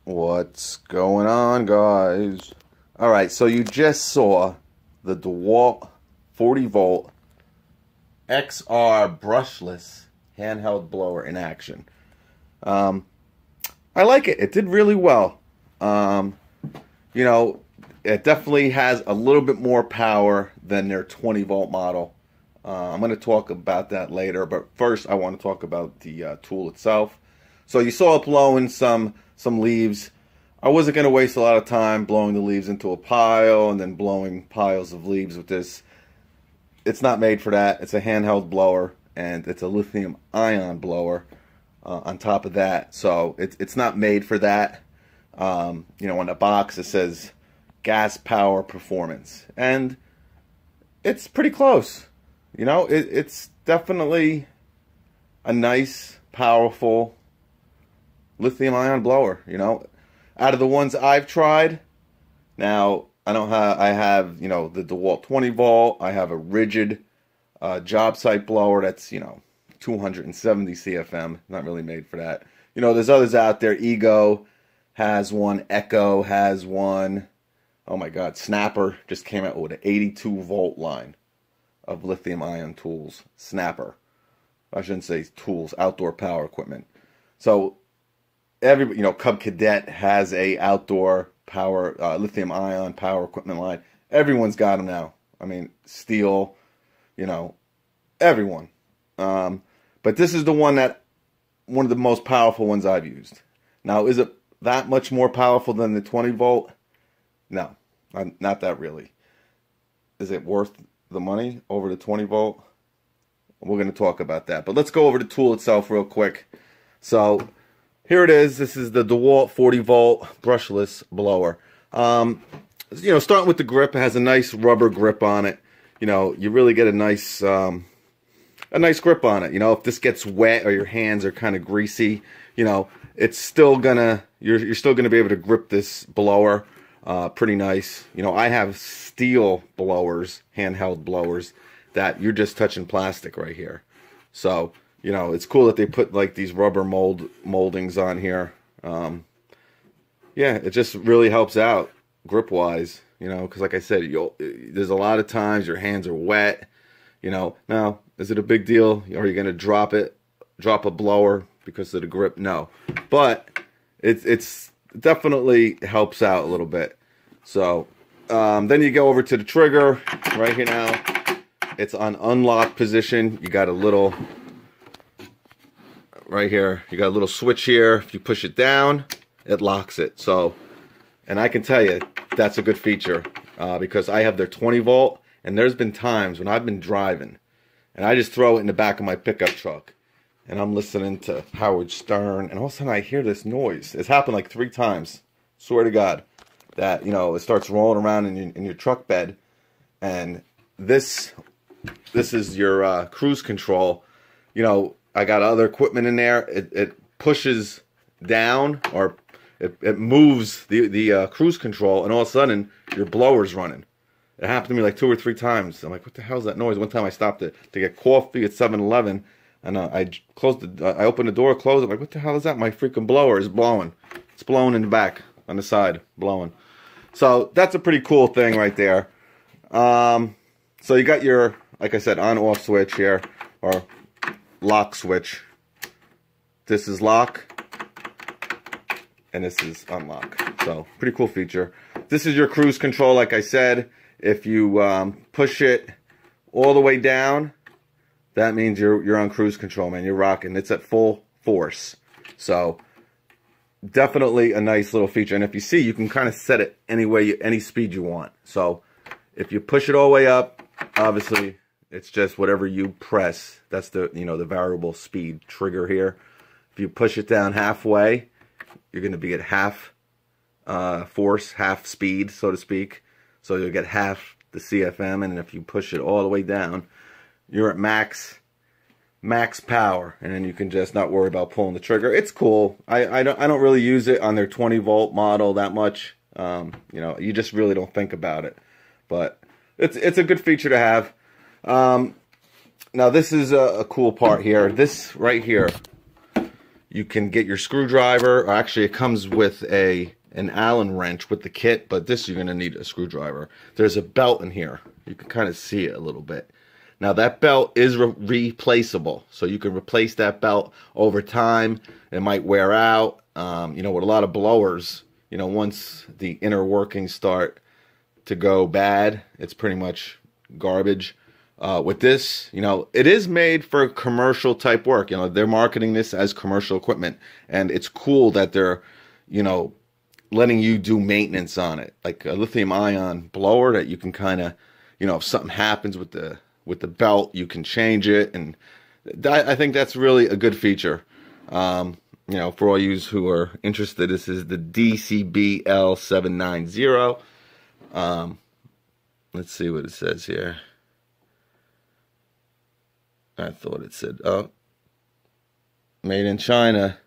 What's going on, guys? Alright, so you just saw the DeWalt 40 volt XR brushless handheld blower in action. I like it. It did really well. You know, it definitely has a little bit more power than their 20 volt model. I'm going to talk about that later, but first I want to talk about the tool itself. So you saw it blowing some leaves. I wasn't going to waste a lot of time blowing the leaves into a pile and then blowing piles of leaves with this. It's not made for that. It's a handheld blower, and it's a lithium ion blower on top of that. So it's not made for that. You know, on the box it says gas power performance, and it's pretty close. You know, it's definitely a nice, powerful lithium ion blower. You know, out of the ones I've tried, now I have you know, the DeWalt 20 volt. I have a rigid job site blower that's, you know, 270 CFM. Not really made for that. You know, there's others out there. Ego has one. Echo has one. Oh my God, Snapper just came out with an 82 volt line of lithium ion tools. Snapper. I shouldn't say tools, outdoor power equipment. So everybody, you know, Cub Cadet has a outdoor power lithium ion power equipment line. Everyone's got them now. I mean, Steel, you know, everyone. But this is the one of the most powerful ones I've used. Now, is it that much more powerful than the 20 volt? No, not that really. Is it worth the money over the 20 volt? We're going to talk about that. But let's go over the tool itself real quick. So here it is. This is the DeWalt 40 volt brushless blower. You know, starting with the grip, it has a nice rubber grip on it. You know, you really get a nice grip on it. You know, if this gets wet or your hands are kind of greasy, you know, it's still gonna, you're still gonna be able to grip this blower pretty nice. You know, I have steel blowers, handheld blowers, that you're just touching plastic right here. So, you know, it's cool that they put like these rubber moldings on here. Yeah, it just really helps out grip wise, you know, because like I said, there's a lot of times your hands are wet. You know, now, is it a big deal? Are you going to drop a blower because of the grip? No, but it's definitely helps out a little bit. So then you go over to the trigger right here. Now it's on unlock position. You got a little right here. You got a little switch here. If you push it down, it locks it. So, and I can tell you that's a good feature because I have their 20 volt. And there's been times when I've been driving and I just throw it in the back of my pickup truck and I'm listening to Howard Stern, and all of a sudden I hear this noise. It's happened like 3 times, swear to God, that, you know, it starts rolling around in your truck bed. And this is your cruise control. You know, I got other equipment in there. It pushes down, or it moves the cruise control, and all of a sudden your blower's running. It happened to me like 2 or 3 times. I'm like, what the hell's that noise? One time I stopped to get coffee at 7-Eleven, and I opened the door, closed it. I'm like, what the hell is that? My freaking blower is blowing. It's blowing in the back, on the side, blowing. So that's a pretty cool thing right there. So you got your, like I said, on-off switch here, or lock switch. This is lock, and this is unlock. So pretty cool feature. This is your cruise control, like I said. If you push it all the way down, that means you're on cruise control, man. You're rocking. It's at full force. So definitely a nice little feature. And if you see, you can kind of set it any speed you want. So if you push it all the way up, obviously it's just whatever you press. That's the, you know, the variable speed trigger here. If you push it down halfway, you're going to be at half force, half speed, so to speak. So you'll get half the CFM, and if you push it all the way down, you're at max power, and then you can just not worry about pulling the trigger. It's cool. I don't really use it on their 20 volt model that much. You know, you just really don't think about it, but it's a good feature to have. Now this is a cool part here. This right here, You can get your screwdriver, or actually it comes with an Allen wrench with the kit, but this you're going to need a screwdriver. There's a belt in here. You can kind of see it a little bit. Now that belt is replaceable, so you can replace that belt over time. It might wear out. You know, with a lot of blowers, you know, once the inner workings start to go bad, it's pretty much garbage. With this, you know, it is made for commercial type work. You know, they're marketing this as commercial equipment, and it's cool that they're, you know, letting you do maintenance on it, like a lithium ion blower that you can kind of, you know, if something happens with the belt, you can change it, and I think that's really a good feature. You know, for all you who are interested, this is the DCBL790. Let's see what it says here. I thought it said, oh, made in China.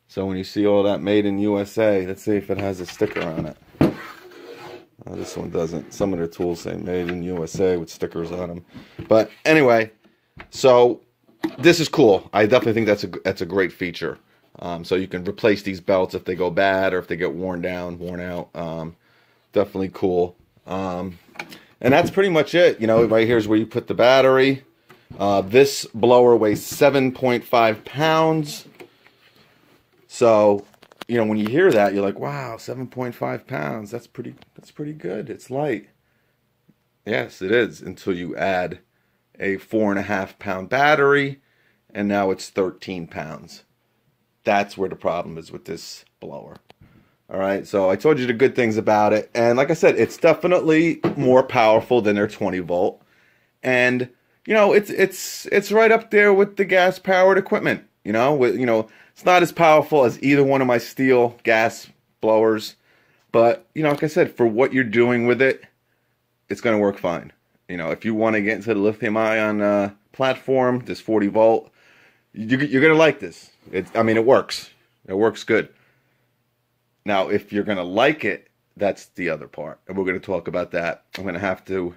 So when you see all that made in USA, let's see if it has a sticker on it. This one doesn't. Some of their tools say made in USA with stickers on them. But anyway, so this is cool. I definitely think that's a great feature. So you can replace these belts if they go bad or if they get worn out. Definitely cool. And that's pretty much it. You know, right here is where you put the battery. This blower weighs 7.5 pounds. So, you know, when you hear that, you're like, wow, 7.5 pounds. That's pretty good. It's light. Yes, it is, until you add a 4.5 pound battery, and now it's 13 pounds. That's where the problem is with this blower. All right, so I told you the good things about it, and like I said, it's definitely more powerful than their 20 volt, and you know, it's right up there with the gas powered equipment. You know, it's not as powerful as either one of my steel gas blowers, but you know, like I said, for what you're doing with it, it's going to work fine. You know, if you want to get into the lithium ion platform, this 40 volt, you're going to like this. I mean, it works. It works good. Now, if you're going to like it, that's the other part, and we're going to talk about that. I'm going to have to